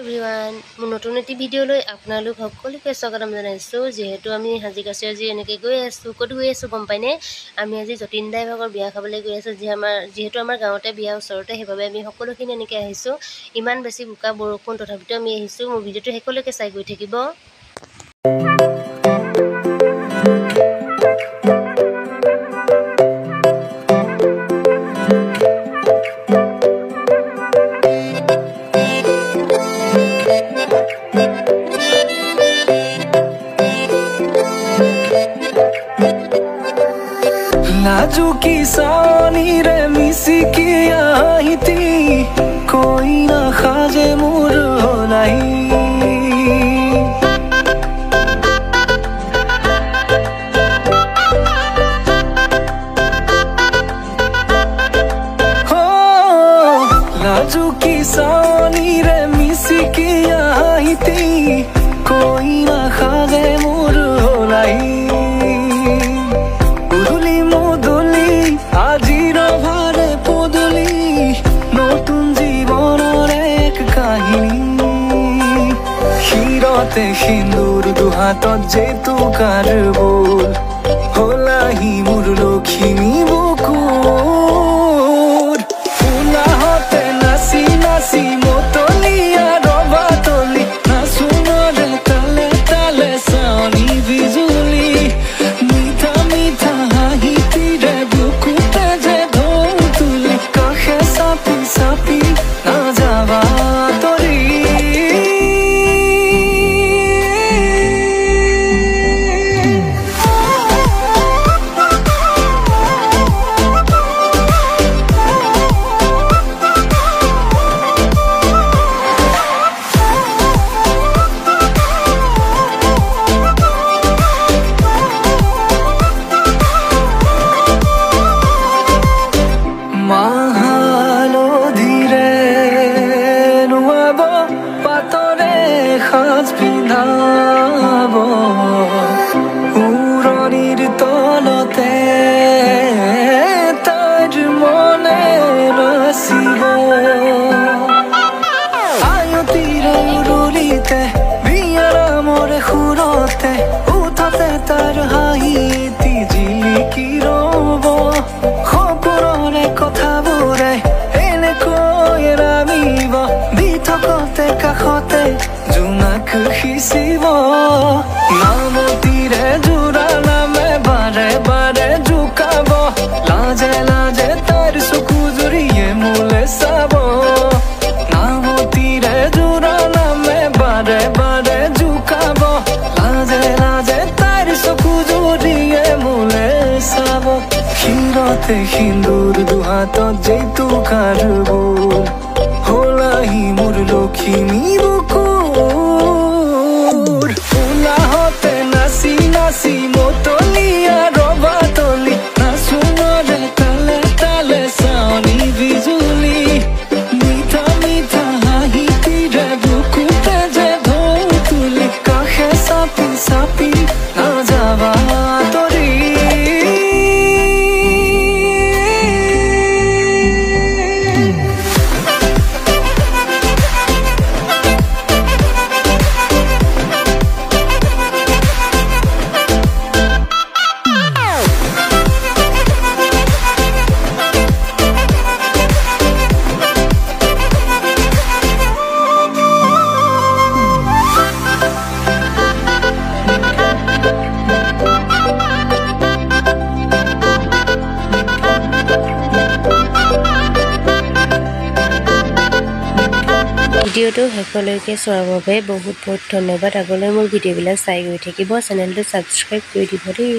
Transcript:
everyone মোৰ নতুন এটি ভিডিঅ'লৈ আপোনালোক সকলোকে স্বাগতম জনাইছোঁ যেহেতু আমি হাজিকাছি আজি এনেকৈ গৈ আছোঁ ক'ত গৈ আছোঁ গম পাইনে আমি আজি যতীন দাই ভাগৰ বিয়া খাবলৈ গৈ আছোঁ যেহেতু আমাৰ গাঁৱতে বিয়া ওচৰতে সেইবাবে আমি সকলোখিনি এনেকৈ আহিছোঁ ইমান বেছি বোকা বৰষুণ তথাপিতো আমি আহিছোঁ মোৰ ভিডিঅ'টো শেষলৈকে চাই গৈ থাকিব लाजू की सानी रे मिसी की आई थी कोई ना खाजे मुर हो नहीं हो लाजू की सानी रे मिसी की आई थी कोई ना खाजे मुर हो नहीं সিন্দুর দুহাতত যেতু কার বোল হলাহি মোর লক্ষ্মী বুকুর ফুলাহতে নাচি নাচি মতলিয়া রবা তলি নাচুনরে তালে তালে সানি বিজুলি মিঠা মিঠা হাহিতিরে বুকুতে যে ঢোল তুলি কাষে চাপি চাপি না যাবা তৰি উৰণিৰ তলতে তাৰ মনে ৰচিব আয়তিৰে উৰুলিতে বিয়াৰ মৰে সুৰতে উঠতে তাৰ হাঁহিটি জিলিকি ৰব সপোনৰে কথাবোৰে এনেকৈ ৰামিব বিথকতে কাষতে জোনাক সিঁচিব নামতিৰে জোৰা নামে বাৰে বাৰে জোকাব লাজে লাজে তাৰ চকু জুৰিয়ে মোলে চাব নামতিৰে জোৰা নামে বাৰে বাৰে জোকাব লাজে লাজে তাৰ চকু জুৰিয়ে মোলে চাব শিৰতে সিন্দুৰ দুহাতত যেতু কাৰ বোল হলাহি মোর লক্ষ্মী বুকুর ফুলাহতে নাচি নাচি মতলিয়া রবা তলি নাচুনরে তালে তালে সানি বিজুলি মিঠা মিঠা হাহিতিরে বুকুতে যে ঢোল তুলি কাষে চাপি চাপি না যাবা তৰি ভিডিঅ'টো শেষলৈকে চোৱাৰ বাবে বহুত বহুত ধন্যবাদ আগলৈ মোৰ ভিডিঅ'বিলাক চাই গৈ থাকিব চেনেলটো ছাবস্ক্ৰাইব কৰি দিব দেই